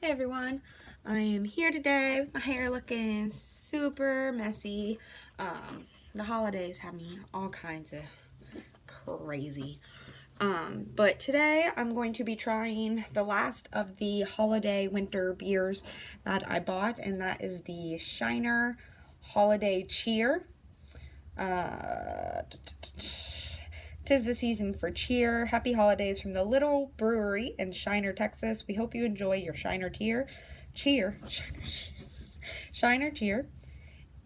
Hey everyone, I am here today with my hair looking super messy. The holidays have me all kinds of crazy. But today I'm going to be trying the last of the holiday winter beers that I bought, and that is the Shiner Holiday Cheer. Tis the season for cheer. Happy holidays from the Little Brewery in Shiner, Texas. We hope you enjoy your Shiner Cheer,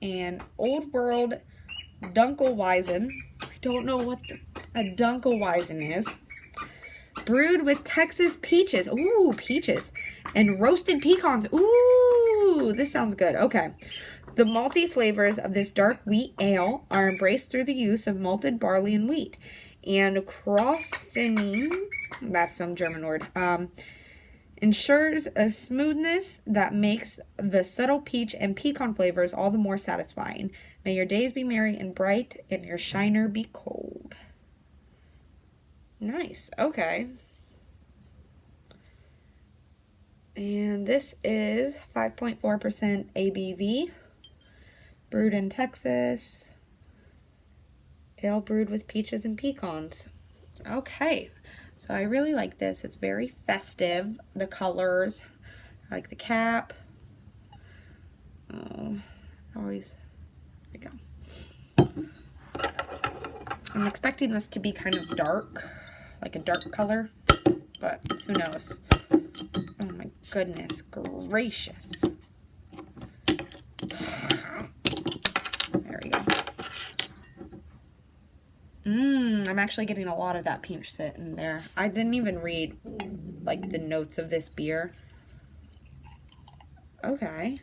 and Old World Dunkelweizen. I don't know what a Dunkelweizen is. Brewed with Texas peaches. Ooh, peaches. And roasted pecans. Ooh, this sounds good. Okay. The malty flavors of this dark wheat ale are embraced through the use of malted barley and wheat. And cross-thinning, that's some German word, ensures a smoothness that makes the subtle peach and pecan flavors all the more satisfying. May your days be merry and bright, and your shiner be cold. Nice, okay. And this is 5.4% ABV, brewed in Texas. Ale brewed with peaches and pecans. Okay, so I really like this. It's very festive. The colors, I like the cap. Oh, always, there we go. I'm expecting this to be kind of dark, like a dark color, but who knows? Oh my goodness gracious. There we go. I'm actually getting a lot of that peach scent in there. I didn't even read, like, the notes of this beer. Okay.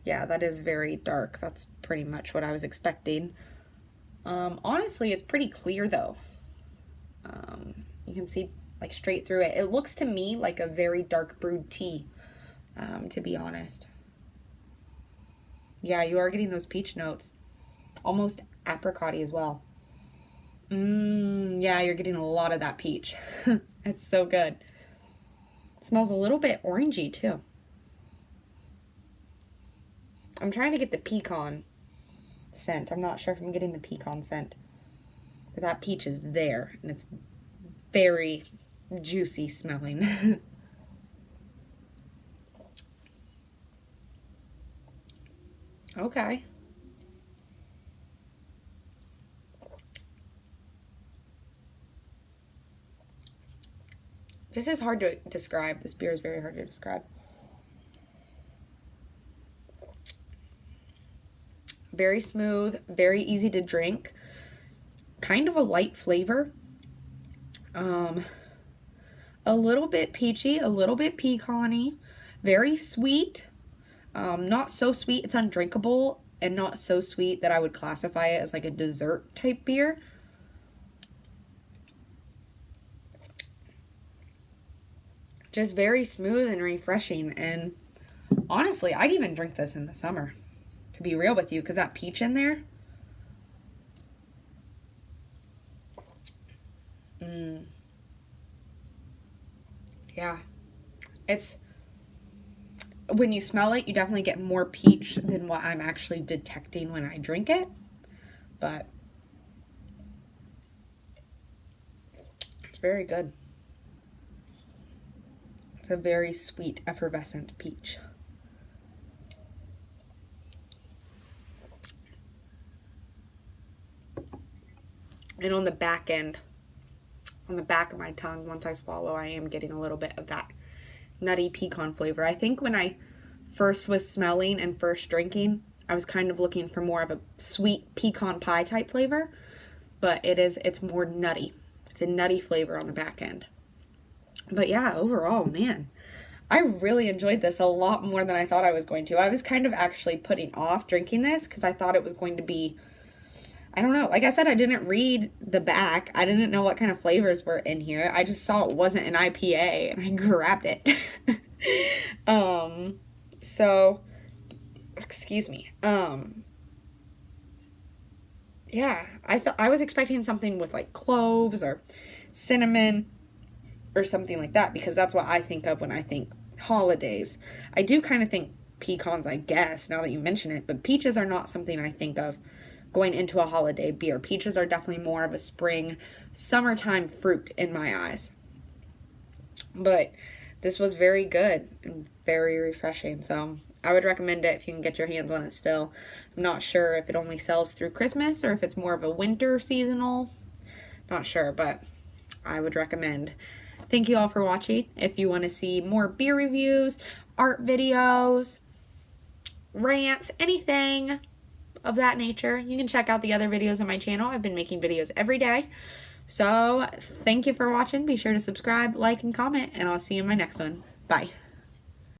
Yeah, that is very dark. That's pretty much what I was expecting. Honestly, it's pretty clear, though. You can see, like, straight through it. It looks to me like a very dark brewed tea, to be honest. Yeah, you are getting those peach notes. Almost apricot-y as well. Yeah, you're getting a lot of that peach. It's so good. It smells a little bit orangey too. I'm trying to get the pecan scent. I'm not sure if I'm getting the pecan scent. But that peach is there, and it's very juicy smelling. Okay. This is hard to describe. This beer is very hard to describe. Very smooth, very easy to drink. Kind of a light flavor. A little bit peachy, a little bit pecan-y. Very sweet. Not so sweet it's undrinkable, and not so sweet that I would classify it as like a dessert type beer. Just very smooth and refreshing, and honestly, I'd even drink this in the summer, to be real with you, because that peach in there. Yeah. It's, when you smell it, you definitely get more peach than what I'm actually detecting when I drink it. But it's very good. It's a very sweet, effervescent peach. And on the back end, on the back of my tongue, once I swallow, I am getting a little bit of that nutty pecan flavor. I think when I first was smelling and first drinking, I was kind of looking for more of a sweet pecan pie type flavor, but it's more nutty. It's a nutty flavor on the back end. But yeah, overall, man, I really enjoyed this a lot more than I thought I was going to. I was kind of actually putting off drinking this because I thought it was going to be, I don't know. Like I said, I didn't read the back. I didn't know what kind of flavors were in here. I just saw it wasn't an IPA, and I grabbed it. So, excuse me. Yeah, I was expecting something with like cloves or cinnamon. or something like that, because that's what I think of when I think holidays. I do kind of think pecans, I guess, now that you mention it, but peaches are not something I think of going into a holiday beer. Peaches are definitely more of a spring, summertime fruit in my eyes. But this was very good and very refreshing, so I would recommend it if you can get your hands on it still. I'm not sure if it only sells through Christmas or if it's more of a winter seasonal. Not sure, but I would recommend. Thank you all for watching. If you want to see more beer reviews, art videos, rants, anything of that nature, you can check out the other videos on my channel. I've been making videos every day. So thank you for watching. Be sure to subscribe, like, and comment, and I'll see you in my next one. Bye.